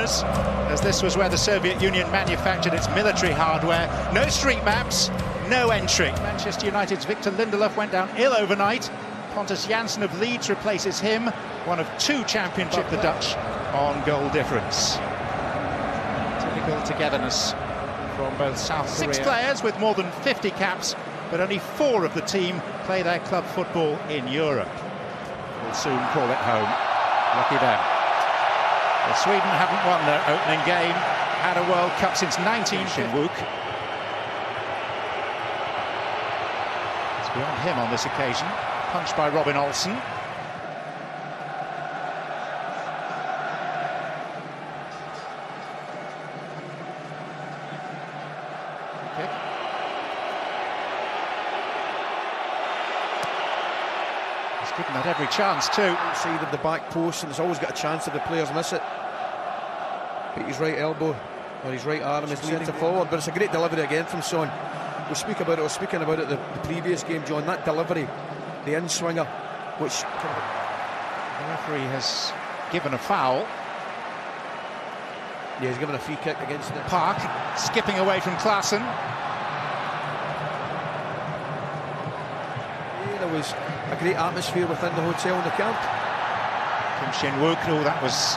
colours, as this was where the Soviet Union manufactured its military hardware. No street maps, no entry. Manchester United's Victor Lindelof went down ill overnight. Pontus Jansson of Leeds replaces him, one of two championship, the Dutch, on goal difference. Typical togetherness from both South Korea. 6 players with more than 50 caps, but only 4 of the team play their club football in Europe. We'll soon call it home. Lucky them. Well, Sweden haven't won their opening game, had a World Cup since 1950. It's beyond him on this occasion. Punched by Robin Olsen. Kick. He's given that every chance too. Side of the back post, and there's always got a chance if the players miss it. But his right elbow or his right arm is leading forward, but it's a great delivery again from Son. I was speaking about it the previous game, John. That delivery, the in-swinger, which the referee has given a foul. Yeah, he's given a free kick against it. Park skipping away from Klaassen. Yeah, there was a great atmosphere within the hotel in the camp. Kim Shin-wook, oh, that was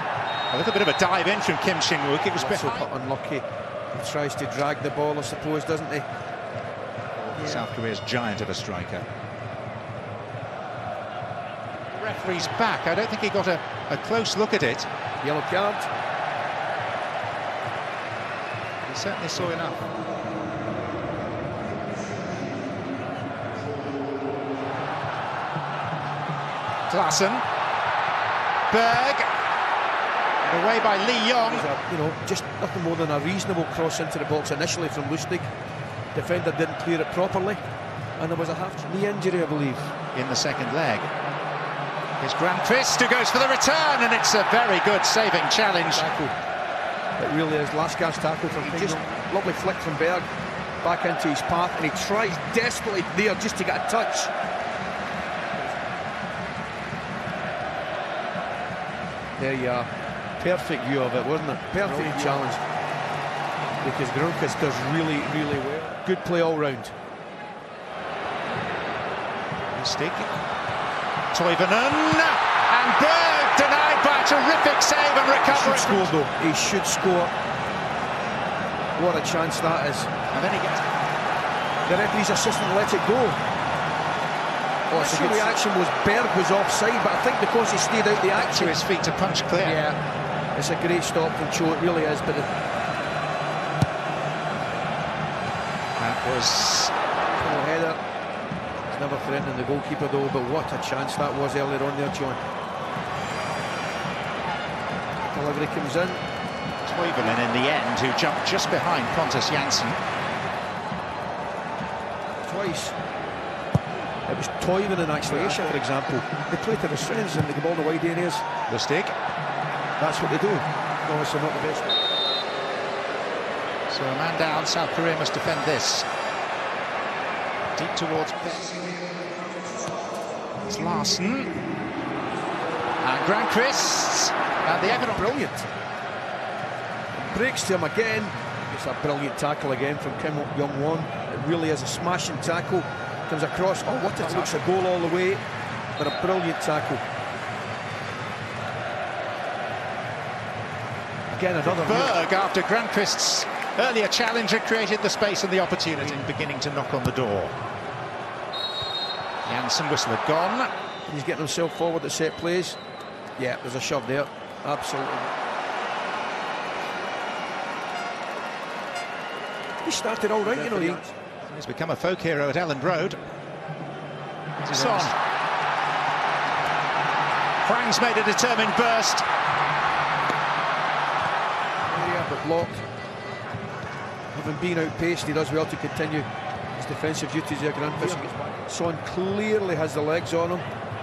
a little bit of a dive in from Kim Shin-wook. It was a bit unlucky. He tries to drag the ball, I suppose, doesn't he? Yeah. South Korea's giant of a striker. The referee's back. I don't think he got a close look at it. Yellow card. He certainly saw enough. Klaassen. Berg. And away by Lee Yong. Just nothing more than a reasonable cross into the box initially from Lustig. Defender didn't clear it properly, and there was a half-knee injury, I believe, in the second leg. Here's Granqvist, who goes for the return, and it's a very good saving challenge. Tackle. It really is. Last gasp tackle from just lovely flick from Berg back into his path, and he tries desperately there just to get a touch. There you are. Perfect view of it, wasn't it? Perfect challenge. Because Granqvist does really, really well. Good play all round. Lustig. Toivonen. And Berg denied by a terrific save and recovery. He should score, though. He should score. What a chance that is. And then he gets... The referee's assistant lets it go. Oh, so the reaction was Berg was offside, but I think because he stayed out the action... To his feet to punch clear. Yeah. It's a great stop from Cho, it really is, but... That was a header. It's never threatening the goalkeeper though, but what a chance that was earlier on there, John. Delivery comes in. Toivonen in the end, who jumped just behind Pontus Jansson. Twice. It was Toivonen actually, Asia for example. They play to the strengths and they give all the wide areas. Lustig. That's what they do. Obviously not the best. So a man down, South Korea must defend this. Deep towards... It's Larson. And Granqvist. And the effort... Brilliant. Breaks to him again. It's a brilliant tackle again from Kim Young-won. It really is a smashing tackle. Comes across. Oh, what a tackle. Looks a goal all the way. But a brilliant tackle. Again, another... Berg, after Granqvist's earlier challenger, created the space and the opportunity, beginning to knock on the door. Jansson whistle had gone. He's getting himself forward at set plays. Yeah, there's a shove there. Absolutely. He started all right, you know. He's become a folk hero at Elland Road. Son. Hwang's made a determined burst. But blocked. Having been outpaced, he does well to continue his defensive duties there. Granqvist. Son clearly has the legs on him.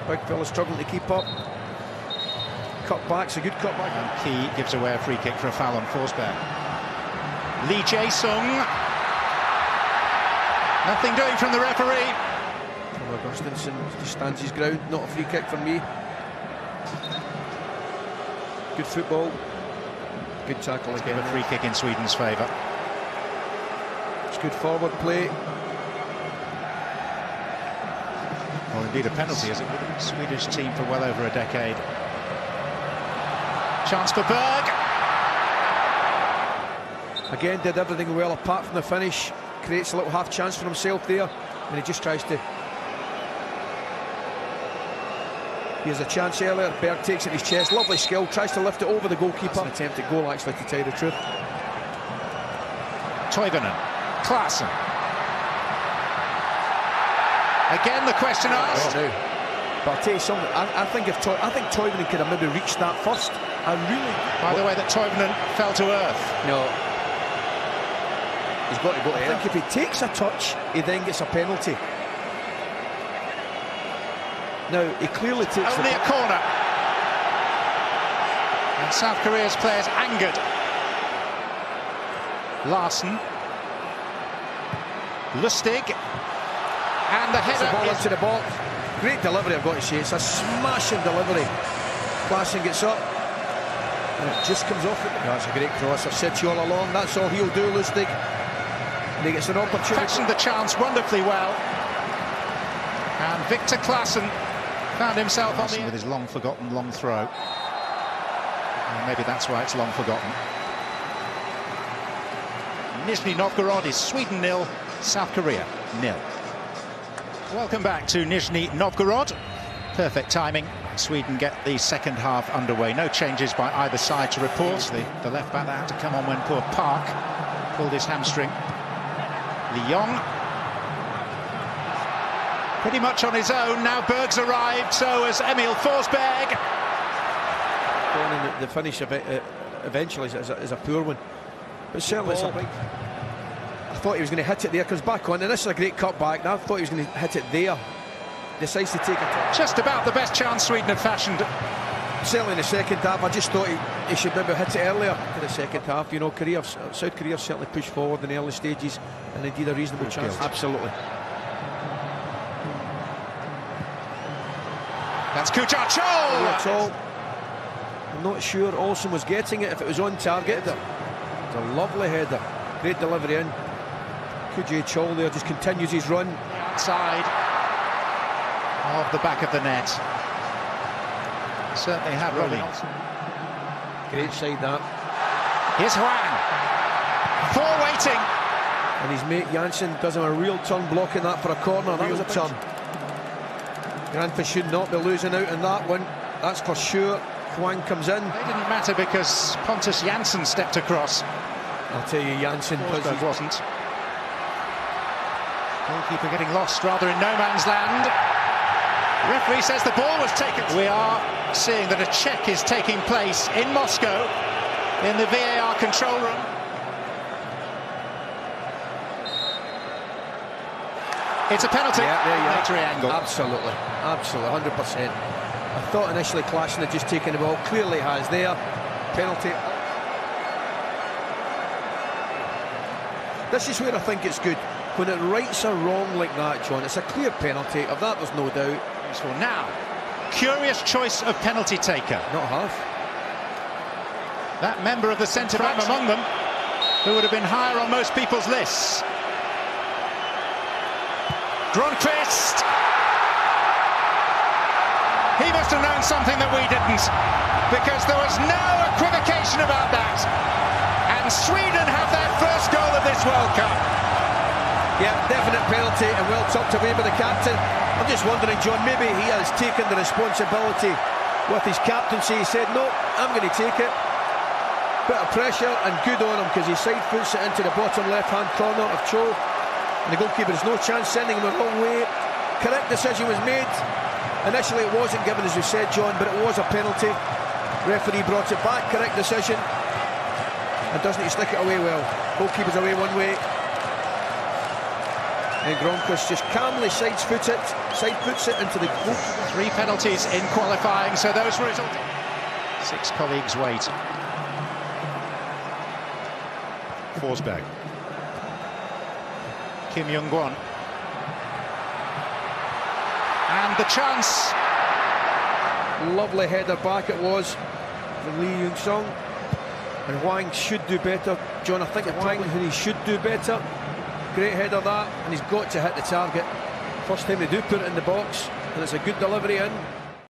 Big fella struggling to keep up. Cutback's a good cutback. And Key gives away a free kick for a foul on Forsberg. Lee Jae-sung. Nothing doing from the referee. Augustinson just stands his ground. Not a free kick from me. Good football. Good tackle Let's again. give a free kick in Sweden's favour. It's good forward play. Or indeed a penalty, as it would have been Swedish team for well over a decade. Chance for Berg. Again, did everything well apart from the finish. Creates a little half chance for himself there, and he just tries to. Here's a chance earlier. Berg takes it in his chest. Lovely skill. Tries to lift it over the goalkeeper. That's an attempt at goal, actually, to tell you the truth. Toivonen. Klaassen. Again, the question asked. Oh, no. But I'll tell you something. I think Toivonen could have maybe reached that first. By the way, that Toivonen fell to earth. No. He's got to go. I think if he takes a touch, he then gets a penalty. Now, he clearly takes only a corner. And South Korea's players angered. Larsen. Lustig. And the header ball into the ball. Great delivery, I've got to say. It's a smashing delivery. Klaassen gets up. And it just comes off it. That's a great cross. I've said to you all along, that's all he'll do, Lustig. And he gets an opportunity. Fashioned the chance wonderfully well. And Victor Klaassen found himself on with his long forgotten long throw. And maybe that's why it's long forgotten. Nizhny Novgorod is Sweden 0, South Korea 0. Welcome back to Nizhny Novgorod. Perfect timing. Sweden get the second half underway. No changes by either side to report. The left back that had to come on when poor Park pulled his hamstring. Lyon pretty much on his own. Now Berg's arrived, so has Emil Forsberg. The finish of it, eventually is a poor one. But certainly it's a big... I thought he was going to hit it there, comes back on, and this is a great cut back. Now I thought he was going to hit it there. Decides to take it. Just about the best chance Sweden have fashioned. Certainly in the second half. I just thought he should maybe hit it earlier in the second half. You know, South Korea certainly pushed forward in the early stages, and indeed a reasonable chance. Absolutely. That's Kuchar. I'm not sure Olsen was getting it if it was on target. It's a lovely header. Great delivery in. Kujae Chol there just continues his run. Outside of the back of the net. Certainly had Robin. Great side that. Here's Hwang. Waiting. And his mate Janssen does him a real turn blocking that for a corner. That was a turn. Granfus should not be losing out on that one. That's for sure. Hwang comes in. They didn't matter because Pontus Jansson stepped across. I'll tell you, Janssen wasn't. Goalkeeper getting lost rather in no man's land. Referee says the ball was taken. We are seeing that a check is taking place in Moscow in the VAR control room. It's a penalty. Yeah, Triangle. Absolutely, 100%. I thought initially Klaassen had just taken the ball. Clearly has there. Penalty. This is where I think it's good. When it rights are wrong like that, John, it's a clear penalty. Of that, there's no doubt. So now, curious choice of penalty taker. Not half. That member of the centre-back among them, who would have been higher on most people's lists. Gronqvist. He must have known something that we didn't, because there was no equivocation about that. And Sweden have their first goal of this World Cup. Yeah, definite penalty, and well tucked away by the captain. I'm just wondering, John, maybe he has taken the responsibility with his captaincy. He said, no, I'm going to take it. Bit of pressure, and good on him, because he side foots it into the bottom left-hand corner of Cho. And the goalkeeper has no chance sending him the wrong way. Correct decision was made. Initially it wasn't given, as you said, John, but it was a penalty. Referee brought it back, correct decision. And doesn't he stick it away well? Goalkeeper's away one way. And Gronqvist just calmly side foots it into the goal. 3 penalties in qualifying, so those were results. 6 colleagues wait. Forsberg. Kim Young-gwon. And the chance. Lovely header back it was from Lee Young-sung. And Hwang should do better. John, I think Hwang, he should do better. Great header that, and he's got to hit the target. First time they do put it in the box, and it's a good delivery in.